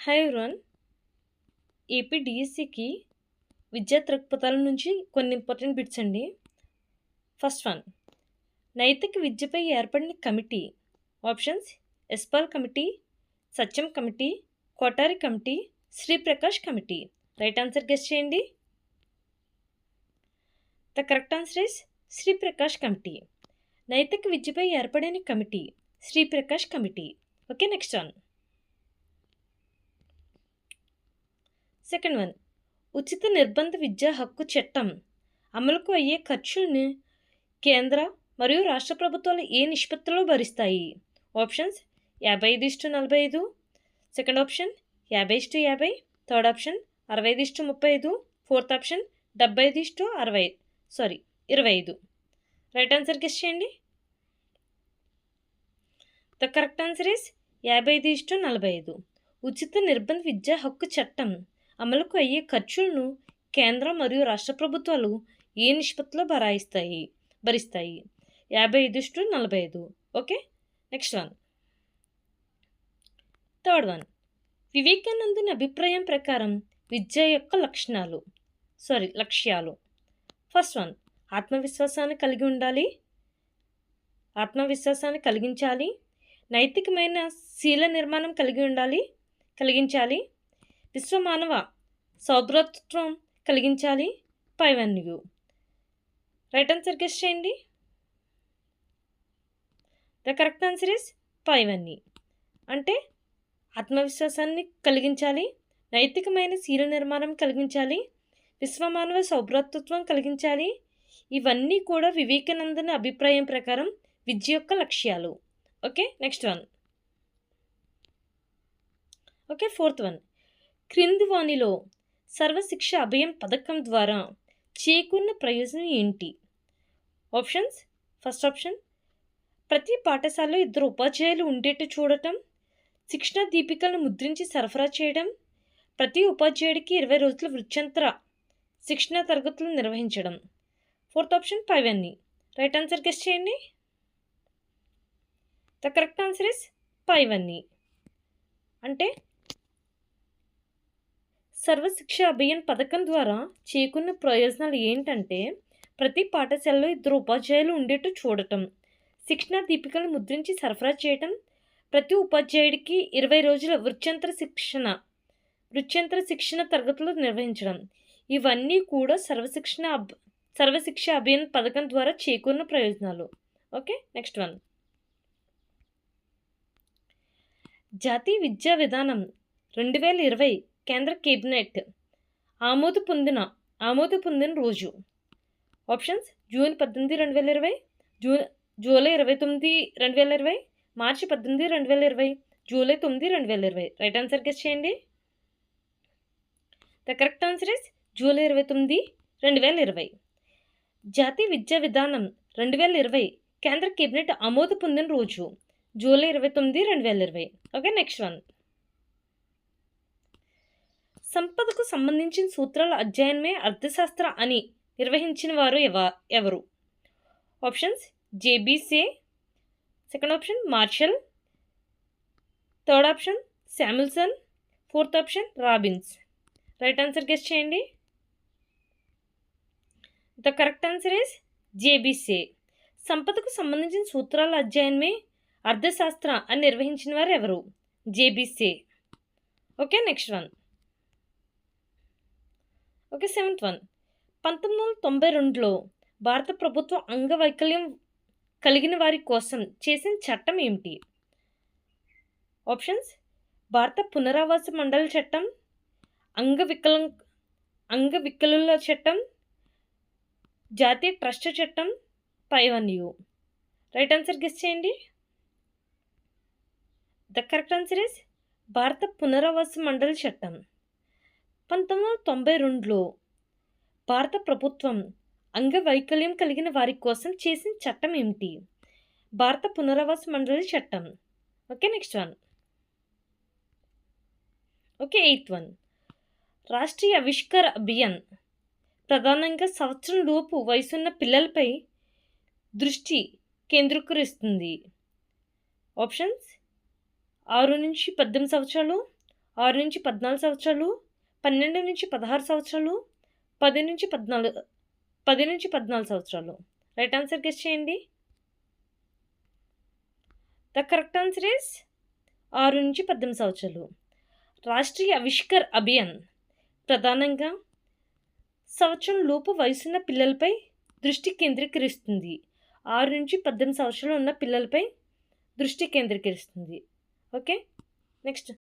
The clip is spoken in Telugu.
Hi everyone. ఏపీ డిఎస్సికి విద్యా దృక్పథాల నుంచి కొన్ని ఇంపార్టెంట్ బిట్స్ అండి. ఫస్ట్ వన్, నైతిక విద్యపై ఏర్పడిన committee. Options: Yashpal committee, Satyam committee, Kothari committee, Sriprakash committee. Right answer guess చేయండి. The correct answer is Sriprakash committee. నైతిక విద్యపై ఏర్పడిన committee Sriprakash committee. Okay, next one. Second one, ఉచిత నిర్బంధ విద్యా హక్కు చట్టం అమలుకు అయ్యే ఖర్చుల్ని కేంద్ర మరియు రాష్ట్ర ప్రభుత్వాలు ఏ నిష్పత్తిలో భరిస్తాయి? Options: 55:45, second option 50:50, third option 65:35, fourth option 25:25. Right answer guess చేయండి. The correct answer is 55:45. ఉచిత నిర్బంధ విద్యా హక్కు చట్టం అమలుకు అయ్యే ఖర్చులను కేంద్ర మరియు రాష్ట్ర ప్రభుత్వాలు ఏ నిష్పత్తిలో భరిస్తాయి? 55:45. Okay, next one. Third one, వివేకానందుని అభిప్రాయం ప్రకారం విద్య యొక్క లక్ష్యాలు. ఫస్ట్ వన్, ఆత్మవిశ్వాసాన్ని కలిగించాలి, నైతికమైన శీల నిర్మాణం కలిగించాలి, విశ్వమానవ సౌభ్రాతృత్వం కలిగించాలి, పైవన్యు. రైట్ ఆన్సర్ గెస్ చేయండి. ద కరెక్ట్ ఆన్సర్ ఇస్ పైవన్నీ. అంటే ఆత్మవిశ్వాసాన్ని కలిగించాలి, నైతికమైన శీల నిర్మాణం కలిగించాలి, విశ్వమానవ సౌభ్రాతృత్వం కలిగించాలి. ఇవన్నీ కూడా వివేకానందుని అభిప్రాయం ప్రకారం విద్య యొక్క లక్ష్యాలు. Okay, next one. Okay, fourth one, క్రింది వానిలో సర్వశిక్ష అభియాన్ పథకం ద్వారా చేకూరిన ప్రయోజనం ఏంటి? ఆప్షన్స్: ఫస్ట్ ఆప్షన్, ప్రతి పాఠశాలలో 2 ఉపాధ్యాయులు ఉండేట్టు చూడటం, శిక్షణ దీపికలను ముద్రించి సరఫరా చేయడం, ప్రతి ఉపాధ్యాయుడికి 20 రోజుల వృత్యంతర శిక్షణ తరగతులు నిర్వహించడం. ఫోర్త్ ఆప్షన్ పైవన్నీ. రైట్ ఆన్సర్ గెస్ చేయండి. ద కరెక్ట్ ఆన్సర్ ఇస్ పైవన్నీ. అంటే సర్వశిక్ష అభియాన్ పథకం ద్వారా చేకూరిన ప్రయోజనాలు ఏంటంటే ప్రతి పాఠశాలలో 2 ఉపాధ్యాయులు ఉండేట్టు చూడటం, శిక్షణ దీపికలను ముద్రించి సరఫరా చేయటం, ప్రతి ఉపాధ్యాయుడికి 20 రోజుల వృత్యంతర శిక్షణ తరగతులు నిర్వహించడం. ఇవన్నీ కూడా సర్వశిక్ష అభియాన్ పథకం ద్వారా చేకూరిన ప్రయోజనాలు. Okay, next one. జాతీయ విద్యా విధానం 2020 కేంద్ర కేబినెట్ ఆమోద పొందిన రోజు. ఆప్షన్స్: జూన్ 18, 2020, జూలై 29, 2020, మార్చి 18, 2020, జూలై 9, 2020. రైట్ ఆన్సర్ గెస్ చేయండి. The correct answer is July 29, 2020. జాతీయ విద్యా విధానం 2020 కేంద్ర కేబినెట్ ఆమోద పొందిన రోజు జూలై 29, 2020. Okay, next one. సంపదకు సంబంధించిన సూత్రాల అధ్యయనమే అర్థశాస్త్ర అని నిర్వహించిన వారు ఎవరు? Options: J B Say, second option Marshall, third option Samuelson, fourth option Robbins. Right answer guess చేయండి. The correct answer is J B Say. సంపదకు సంబంధించిన సూత్రాల అధ్యయనమే అర్థశాస్త్ర అని నిర్వహించిన వారు ఎవరు? J B Say. Okay, next one. Okay, seventh one. 1992లో భారత ప్రభుత్వం అంగవైకల్యం కలిగిన వారి కోసం చేసిన చట్టం ఏమిటి? ఆప్షన్స్: భారత పునరావాస మండలి చట్టం, అంగవికలుల చట్టం, జాతీయ ట్రస్ట్ చట్టం, పైవన్యు. రైట్ ఆన్సర్ గెస్ చేయండి. ద కరెక్ట్ ఆన్సర్ ఇస్ భారత పునరావాస మండలి చట్టం. 1992లో భారత ప్రభుత్వం అంగవైకల్యం కలిగిన వారి కోసం చేసిన చట్టం ఏమిటి? భారత పునరావాస మండలి చట్టం. Okay, next one. Okay, eighth one. Rashtriya Avishkar Abhiyan ప్రధానంగా సంవత్సరం లోపు వయసున్న పిల్లలపై దృష్టి కేంద్రీకరిస్తుంది. ఆప్షన్స్: 6 నుంచి 18 సంవత్సరాలు, 6-14 సంవత్సరాలు, 12-16 సంవత్సరాలు, 10-14 సంవత్సరాలు. రైట్ ఆన్సర్ గెస్ చేయండి. ద కరెక్ట్ ఆన్సర్ ఈస్ 6-18 సంవత్సరాలు. రాష్ట్రీయ ఆవిష్కర్ అభియాన్ ప్రధానంగా సంవత్సరం లోపు వయసున్న పిల్లలపై దృష్టి కేంద్రీకరిస్తుంది. 6-18 సంవత్సరాలు ఉన్న పిల్లలపై దృష్టి కేంద్రీకరిస్తుంది. Okay, next